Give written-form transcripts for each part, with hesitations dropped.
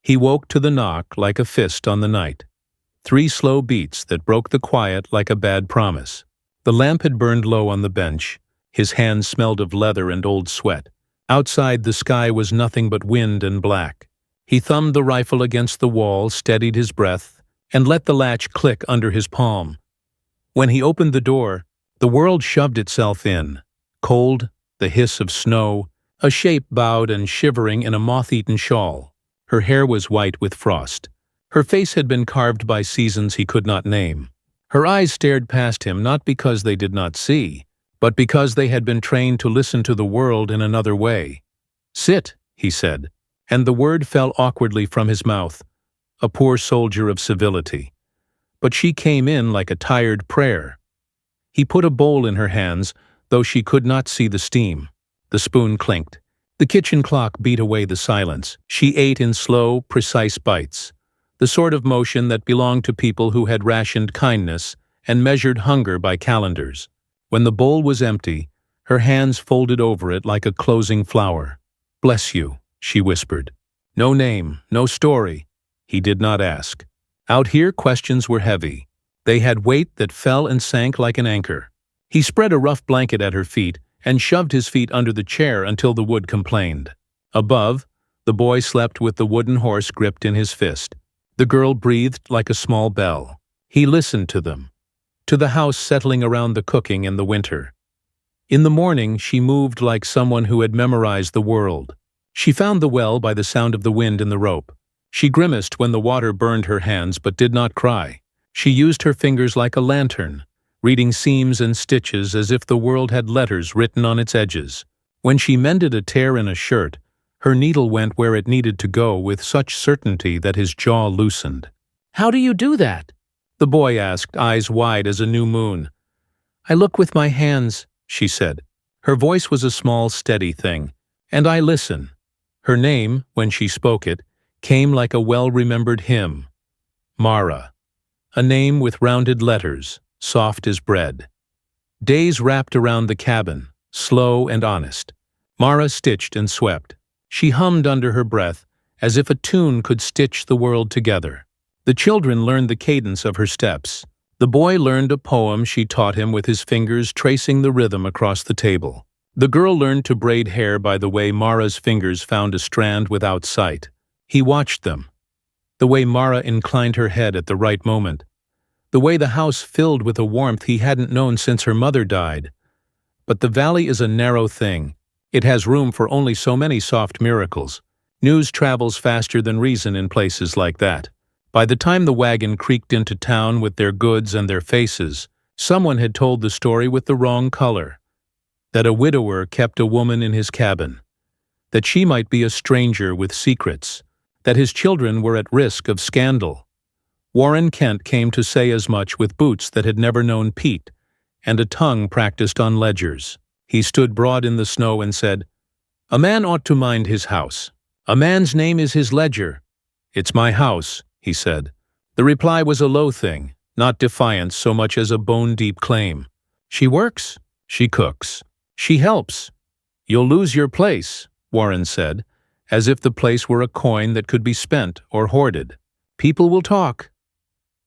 He woke to the knock like a fist on the night. 3 slow beats that broke the quiet like a bad promise. The lamp had burned low on the bench. His hands smelled of leather and old sweat. Outside, the sky was nothing but wind and black. He thumbed the rifle against the wall, steadied his breath, and let the latch click under his palm. When he opened the door, the world shoved itself in. Cold, the hiss of snow, a shape bowed and shivering in a moth-eaten shawl. Her hair was white with frost. Her face had been carved by seasons he could not name. Her eyes stared past him not because they did not see, but because they had been trained to listen to the world in another way. "Sit," he said, and the word fell awkwardly from his mouth, a poor soldier of civility. But she came in like a tired prayer. He put a bowl in her hands, though she could not see the steam. The spoon clinked. The kitchen clock beat away the silence. She ate in slow, precise bites, the sort of motion that belonged to people who had rationed kindness and measured hunger by calendars. When the bowl was empty, her hands folded over it like a closing flower. "Bless you," she whispered. No name, no story. He did not ask. Out here, questions were heavy. They had weight that fell and sank like an anchor. He spread a rough blanket at her feet and shoved his feet under the chair until the wood complained. Above, the boy slept with the wooden horse gripped in his fist. The girl breathed like a small bell. He listened to them, to the house settling around the cooking in the winter. In the morning, she moved like someone who had memorized the world. She found the well by the sound of the wind in the rope. She grimaced when the water burned her hands but did not cry. She used her fingers like a lantern, reading seams and stitches as if the world had letters written on its edges. When she mended a tear in a shirt, her needle went where it needed to go with such certainty that his jaw loosened. "How do you do that?" the boy asked, eyes wide as a new moon. "I look with my hands," she said. Her voice was a small, steady thing. "And I listen." Her name, when she spoke it, came like a well-remembered hymn. Mara. A name with rounded letters, soft as bread. Days wrapped around the cabin, slow and honest. Mara stitched and swept. She hummed under her breath, as if a tune could stitch the world together. The children learned the cadence of her steps. The boy learned a poem she taught him with his fingers tracing the rhythm across the table. The girl learned to braid hair by the way Mara's fingers found a strand without sight. He watched them. The way Mara inclined her head at the right moment. The way the house filled with a warmth he hadn't known since her mother died. But the valley is a narrow thing. It has room for only so many soft miracles. News travels faster than reason in places like that. By the time the wagon creaked into town with their goods and their faces, someone had told the story with the wrong color. That a widower kept a woman in his cabin. That she might be a stranger with secrets. That his children were at risk of scandal. Warren Kent came to say as much with boots that had never known peat, and a tongue practiced on ledgers. He stood broad in the snow and said, "A man ought to mind his house. A man's name is his ledger." "It's my house," he said. The reply was a low thing, not defiance so much as a bone-deep claim. "She works. She cooks. She helps." "You'll lose your place," Warren said, as if the place were a coin that could be spent or hoarded. "People will talk."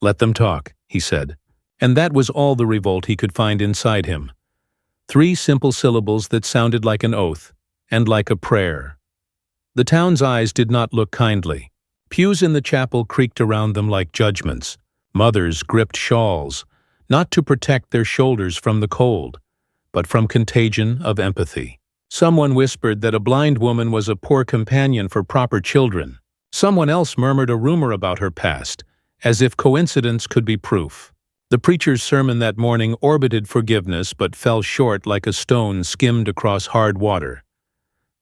"Let them talk," he said. And that was all the revolt he could find inside him. 3 simple syllables that sounded like an oath, and like a prayer. The town's eyes did not look kindly. Pews in the chapel creaked around them like judgments. Mothers gripped shawls, not to protect their shoulders from the cold, but from contagion of empathy. Someone whispered that a blind woman was a poor companion for proper children. Someone else murmured a rumor about her past, as if coincidence could be proof. The preacher's sermon that morning orbited forgiveness but fell short like a stone skimmed across hard water.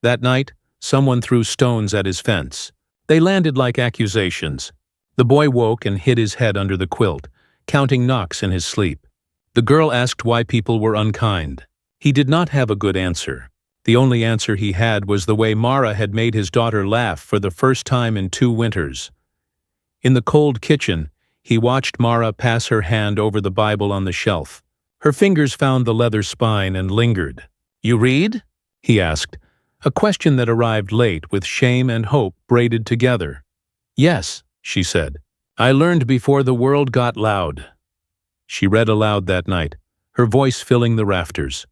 That night, someone threw stones at his fence. They landed like accusations. The boy woke and hid his head under the quilt, counting knocks in his sleep. The girl asked why people were unkind. He did not have a good answer. The only answer he had was the way Mara had made his daughter laugh for the first time in 2 winters. In the cold kitchen, he watched Mara pass her hand over the Bible on the shelf. Her fingers found the leather spine and lingered. "You read?" he asked, a question that arrived late with shame and hope braided together. Yes, she said. I learned before the world got loud. She read aloud that night, her voice filling the rafters.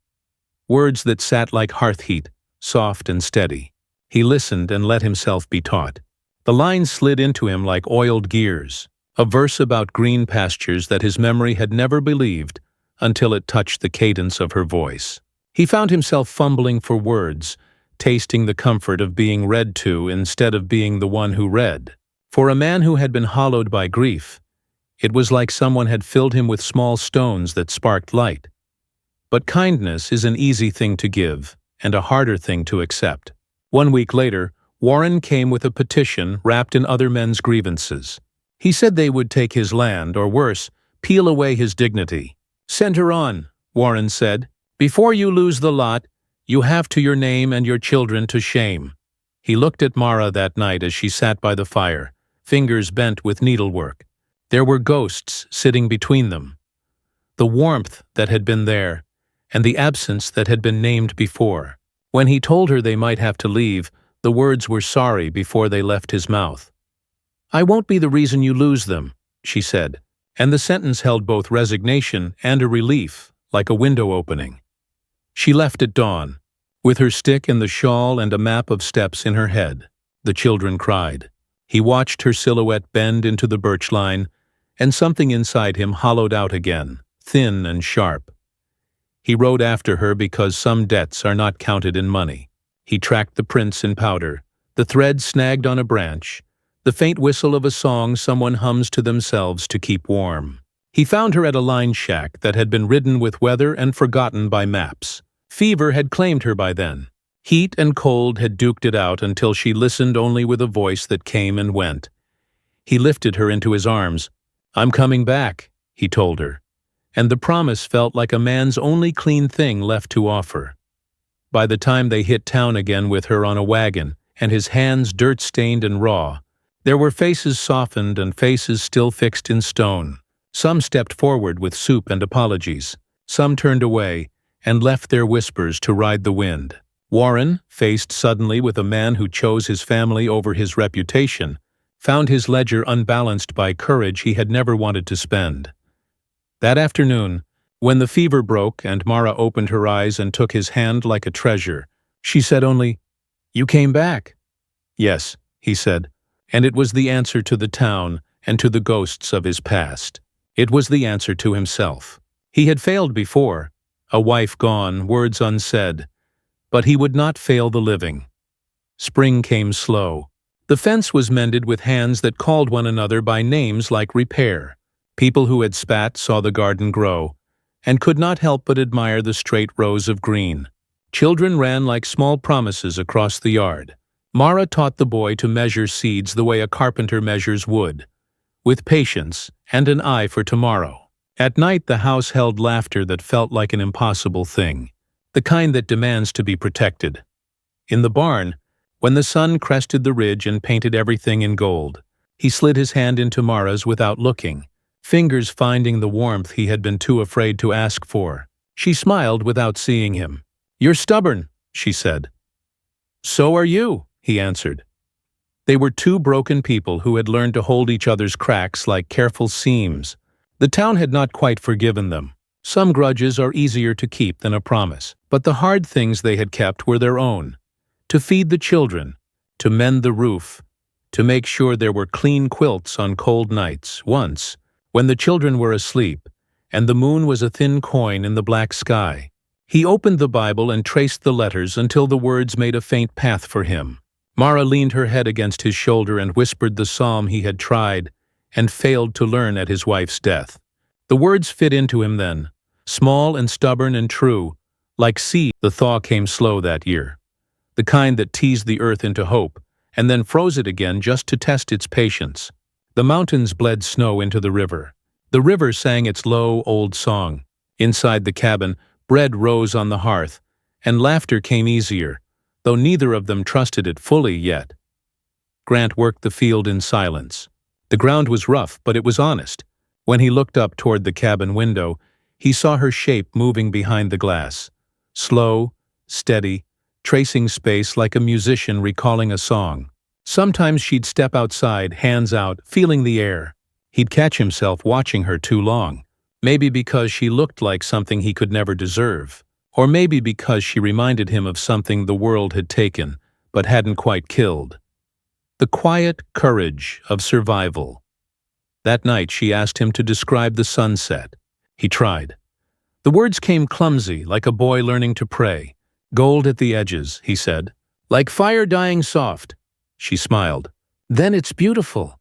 Words that sat like hearth heat, soft and steady. He listened and let himself be taught. The lines slid into him like oiled gears, a verse about green pastures that his memory had never believed until it touched the cadence of her voice. He found himself fumbling for words, tasting the comfort of being read to instead of being the one who read. For a man who had been hollowed by grief, it was like someone had filled him with small stones that sparked light. But kindness is an easy thing to give and a harder thing to accept. 1 week later, Warren came with a petition wrapped in other men's grievances. He said they would take his land, or worse, peel away his dignity. Send her on, Warren said. Before you lose the lot, you have to your name and your children to shame. He looked at Mara that night as she sat by the fire, fingers bent with needlework. There were ghosts sitting between them. The warmth that had been there, and the absence that had been named before. When he told her they might have to leave, the words were sorry before they left his mouth. I won't be the reason you lose them, she said, and the sentence held both resignation and a relief, like a window opening. She left at dawn, with her stick and the shawl and a map of steps in her head. The children cried. He watched her silhouette bend into the birch line, and something inside him hollowed out again, thin and sharp. He rode after her because some debts are not counted in money. He tracked the prints in powder, the thread snagged on a branch, the faint whistle of a song someone hums to themselves to keep warm. He found her at a line shack that had been ridden with weather and forgotten by maps. Fever had claimed her by then. Heat and cold had duked it out until she listened only with a voice that came and went. He lifted her into his arms. I'm coming back, he told her, and the promise felt like a man's only clean thing left to offer. By the time they hit town again with her on a wagon, and his hands dirt-stained and raw, there were faces softened and faces still fixed in stone. Some stepped forward with soup and apologies. Some turned away and left their whispers to ride the wind. Warren, faced suddenly with a man who chose his family over his reputation, found his ledger unbalanced by courage he had never wanted to spend. That afternoon, when the fever broke and Mara opened her eyes and took his hand like a treasure, she said only, You came back. Yes, he said, and it was the answer to the town and to the ghosts of his past. It was the answer to himself. He had failed before, a wife gone, words unsaid, but he would not fail the living. Spring came slow. The fence was mended with hands that called one another by names like repair. People who had spat saw the garden grow, and could not help but admire the straight rows of green. Children ran like small promises across the yard. Mara taught the boy to measure seeds the way a carpenter measures wood, with patience and an eye for tomorrow. At night the house held laughter that felt like an impossible thing, the kind that demands to be protected. In the barn, when the sun crested the ridge and painted everything in gold, he slid his hand into Mara's without looking, fingers finding the warmth he had been too afraid to ask for. She smiled without seeing him. You're stubborn, she said. So are you, he answered. They were two broken people who had learned to hold each other's cracks like careful seams. The town had not quite forgiven them. Some grudges are easier to keep than a promise, but the hard things they had kept were their own. To feed the children, to mend the roof, to make sure there were clean quilts on cold nights. Once, when the children were asleep, and the moon was a thin coin in the black sky, he opened the Bible and traced the letters until the words made a faint path for him. Mara leaned her head against his shoulder and whispered the psalm he had tried and failed to learn at his wife's death. The words fit into him then, small and stubborn and true, like seed. The thaw came slow that year, the kind that teased the earth into hope and then froze it again just to test its patience. The mountains bled snow into the river. The river sang its low, old song. Inside the cabin, bread rose on the hearth, and laughter came easier, though neither of them trusted it fully yet. Grant worked the field in silence. The ground was rough, but it was honest. When he looked up toward the cabin window, he saw her shape moving behind the glass, slow, steady, tracing space like a musician recalling a song. Sometimes she'd step outside, hands out, feeling the air. He'd catch himself watching her too long. Maybe because she looked like something he could never deserve. Or maybe because she reminded him of something the world had taken, but hadn't quite killed. The quiet courage of survival. That night she asked him to describe the sunset. He tried. The words came clumsy, like a boy learning to pray. Gold at the edges, he said. Like fire dying soft. She smiled. Then it's beautiful.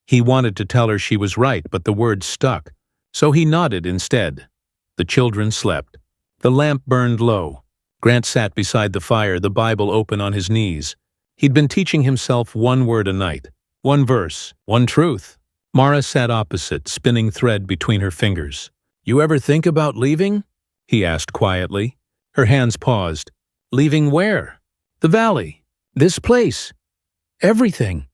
He wanted to tell her she was right, but the words stuck. So he nodded instead. The children slept. The lamp burned low. Grant sat beside the fire, the Bible open on his knees. He'd been teaching himself one word a night. One verse. One truth. Mara sat opposite, spinning thread between her fingers. You ever think about leaving? He asked quietly. Her hands paused. Leaving where? The valley. This place. Everything.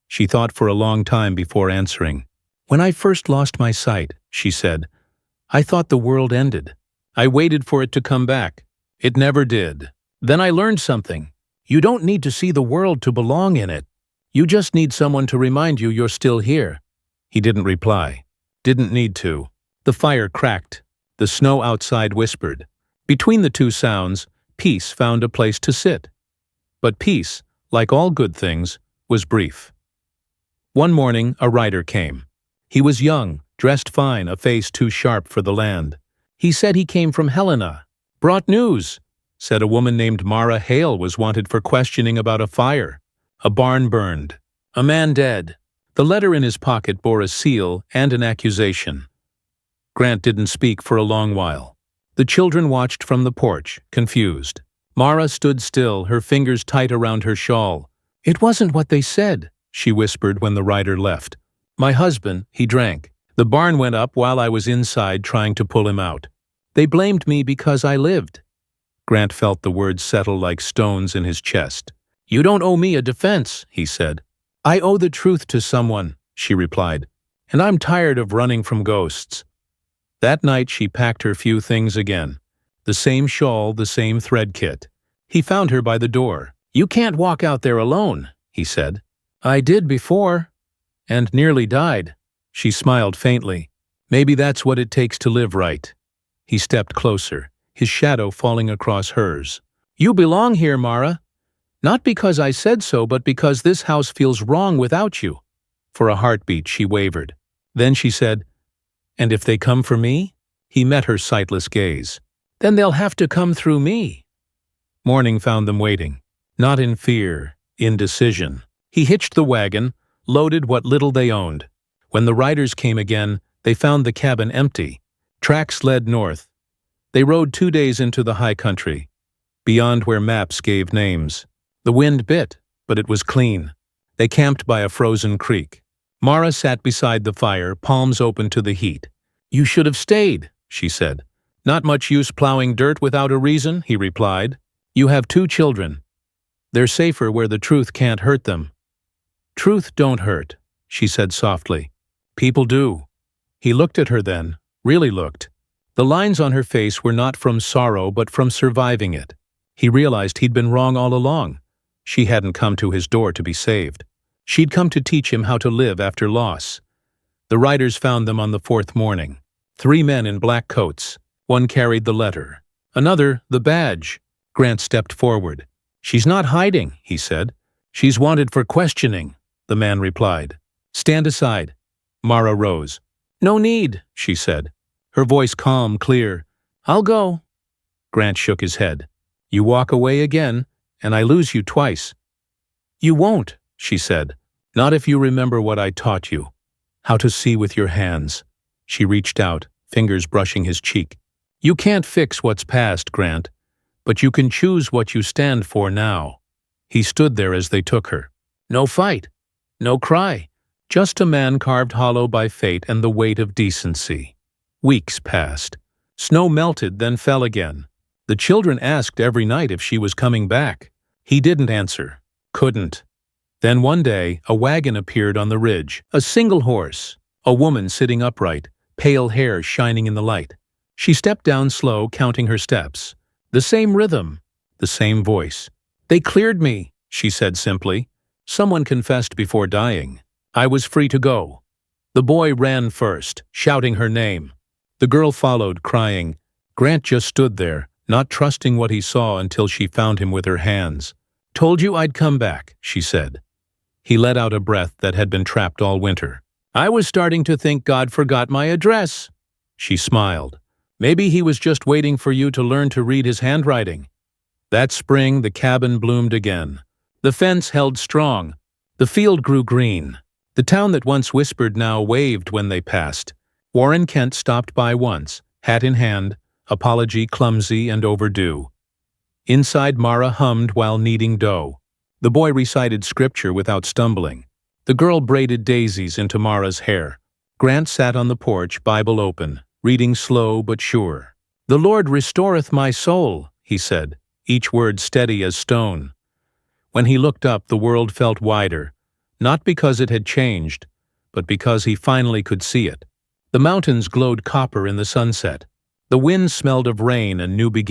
She thought for a long time before answering. When I first lost my sight, she said, I thought the world ended. I waited for it to come back. It never did. Then I learned something. You don't need to see the world to belong in it. You just need someone to remind you you're still here. He didn't reply. Didn't need to. The fire cracked. The snow outside whispered. Between the two sounds, peace found a place to sit. But peace, like all good things, was brief. One morning, a rider came. He was young, dressed fine, a face too sharp for the land. He said he came from Helena. Brought news. Said a woman named Mara Hale was wanted for questioning about a fire. A barn burned. A man dead. The letter in his pocket bore a seal and an accusation. Grant didn't speak for a long while. The children watched from the porch, confused. Mara stood still, her fingers tight around her shawl. It wasn't what they said, she whispered when the rider left. My husband, he drank. The barn went up while I was inside trying to pull him out. They blamed me because I lived. Grant felt the words settle like stones in his chest. You don't owe me a defense, he said. I owe the truth to someone, she replied. And I'm tired of running from ghosts. That night she packed her few things again. The same shawl, the same thread kit. He found her by the door. You can't walk out there alone, he said. I did before. And nearly died. She smiled faintly. Maybe that's what it takes to live right. He stepped closer, his shadow falling across hers. You belong here, Mara. Not because I said so, but because this house feels wrong without you. For a heartbeat she wavered. Then she said, And if they come for me? He met her sightless gaze. Then they'll have to come through me. Morning found them waiting. Not in fear, in decision. He hitched the wagon, loaded what little they owned. When the riders came again, they found the cabin empty. Tracks led north. They rode 2 days into the high country, beyond where maps gave names. The wind bit, but it was clean. They camped by a frozen creek. Mara sat beside the fire, palms open to the heat. You should have stayed, she said. Not much use plowing dirt without a reason, he replied. You have 2 children. They're safer where the truth can't hurt them. Truth don't hurt, she said softly. People do. He looked at her then, really looked. The lines on her face were not from sorrow but from surviving it. He realized he'd been wrong all along. She hadn't come to his door to be saved. She'd come to teach him how to live after loss. The riders found them on the 4th morning. 3 men in black coats. One carried the letter. Another, the badge. Grant stepped forward. She's not hiding, he said. She's wanted for questioning, the man replied. Stand aside. Mara rose. No need, she said. Her voice calm, clear. I'll go. Grant shook his head. You walk away again, and I lose you twice. You won't, she said. Not if you remember what I taught you. How to see with your hands. She reached out, fingers brushing his cheek. You can't fix what's past, Grant, but you can choose what you stand for now. He stood there as they took her. No fight, no cry, just a man carved hollow by fate and the weight of decency. Weeks passed. Snow melted, then fell again. The children asked every night if she was coming back. He didn't answer. Couldn't. Then one day, a wagon appeared on the ridge. A single horse. A woman sitting upright, pale hair shining in the light. She stepped down slow, counting her steps. The same rhythm, the same voice. They cleared me, she said simply. Someone confessed before dying. I was free to go. The boy ran first, shouting her name. The girl followed, crying. Grant just stood there, not trusting what he saw until she found him with her hands. Told you I'd come back, she said. He let out a breath that had been trapped all winter. I was starting to think God forgot my address. She smiled. Maybe he was just waiting for you to learn to read his handwriting. That spring, the cabin bloomed again. The fence held strong. The field grew green. The town that once whispered now waved when they passed. Warren Kent stopped by once, hat in hand, apology clumsy and overdue. Inside, Mara hummed while kneading dough. The boy recited scripture without stumbling. The girl braided daisies into Mara's hair. Grant sat on the porch, Bible open, reading slow but sure. The Lord restoreth my soul, he said, each word steady as stone. When he looked up, the world felt wider, not because it had changed, but because he finally could see it. The mountains glowed copper in the sunset. The wind smelled of rain and new beginnings.